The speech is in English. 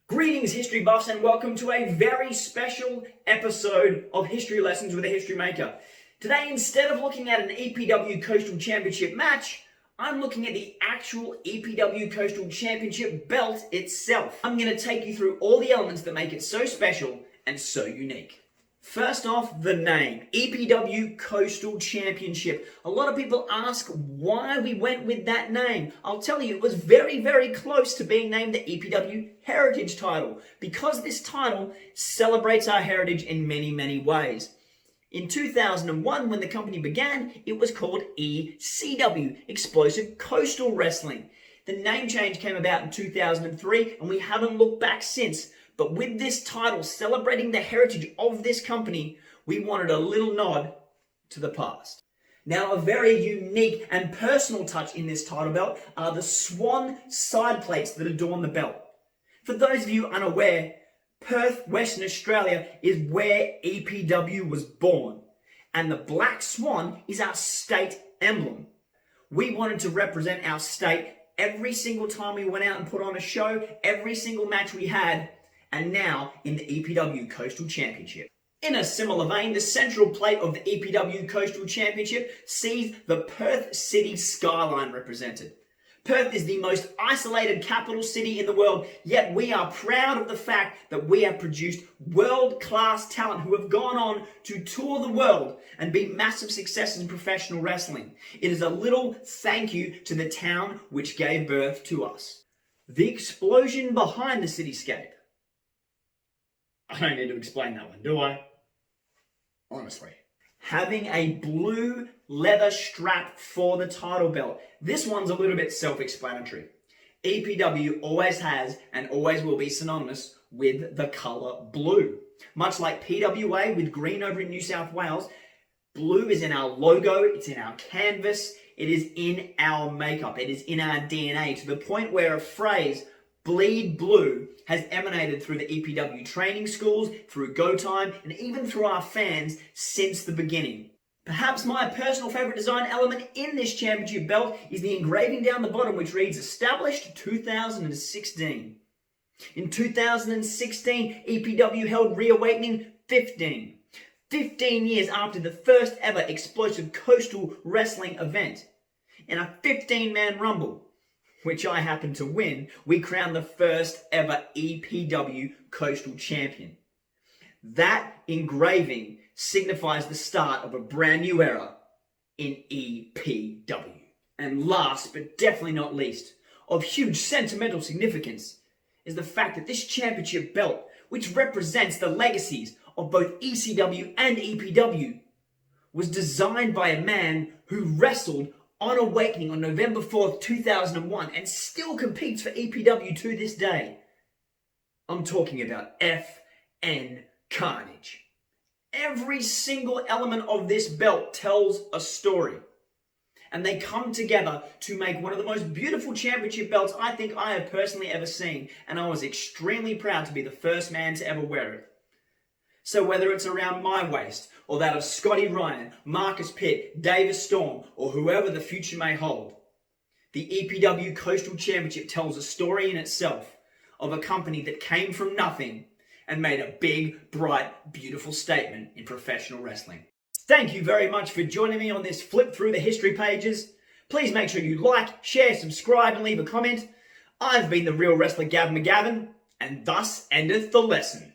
Greetings, history buffs, and welcome to a very special episode of History Lessons with a History Maker. Today, instead of looking at an EPW Coastal Championship match, I'm looking at the actual EPW Coastal Championship belt itself. I'm going to take you through all the elements that make it so special and so unique. First off, the name, EPW Coastal Championship. A lot of people ask why we went with that name. I'll tell you, it was very, very close to being named the EPW Heritage title, because this title celebrates our heritage in many, many ways. In 2001, when the company began, it was called ECW, Explosive Coastal Wrestling. The name change came about in 2003, and we haven't looked back since. But with this title celebrating the heritage of this company, we wanted a little nod to the past. Now, a very unique and personal touch in this title belt are the swan side plates that adorn the belt. For those of you unaware, Perth, Western Australia is where EPW was born, and the black swan is our state emblem. We wanted to represent our state every single time we went out and put on a show, every single match we had, and now in the EPW Coastal Championship. In a similar vein, the central plate of the EPW Coastal Championship sees the Perth city skyline represented. Perth is the most isolated capital city in the world, yet we are proud of the fact that we have produced world-class talent who have gone on to tour the world and be massive successes in professional wrestling. It is a little thank you to the town which gave birth to us. The explosion behind the cityscape. I don't need to explain that one, do I? Honestly. Having a blue leather strap for the title belt. This one's a little bit self-explanatory. EPW always has and always will be synonymous with the colour blue. Much like PWA with green over in New South Wales, blue is in our logo, it's in our canvas, it is in our makeup, it is in our DNA, to the point where a phrase, bleed blue, has emanated through the EPW training schools, through Go Time, and even through our fans since the beginning. Perhaps my personal favourite design element in this championship belt is the engraving down the bottom, which reads Established 2016. In 2016, EPW held Reawakening 15. 15 years after the first ever explosive coastal wrestling event. In a 15-man rumble, which I happened to win, we crowned the first ever EPW Coastal Champion. That engraving signifies the start of a brand new era in EPW. And last, but definitely not least, of huge sentimental significance, is the fact that this championship belt, which represents the legacies of both ECW and EPW, was designed by a man who wrestled on Awakening on November 4th, 2001, and still competes for EPW to this day. I'm talking about FN Carnage. Every single element of this belt tells a story. And they come together to make one of the most beautiful championship belts I think I have personally ever seen. And I was extremely proud to be the first man to ever wear it. So whether it's around my waist, or that of Scotty Ryan, Marcus Pitt, Davis Storm, or whoever the future may hold, the EPW Coastal Championship tells a story in itself of a company that came from nothing and made a big, bright, beautiful statement in professional wrestling. Thank you very much for joining me on this flip through the history pages. Please make sure you like, share, subscribe, and leave a comment. I've been the real wrestler Gavin McGavin, and thus endeth the lesson.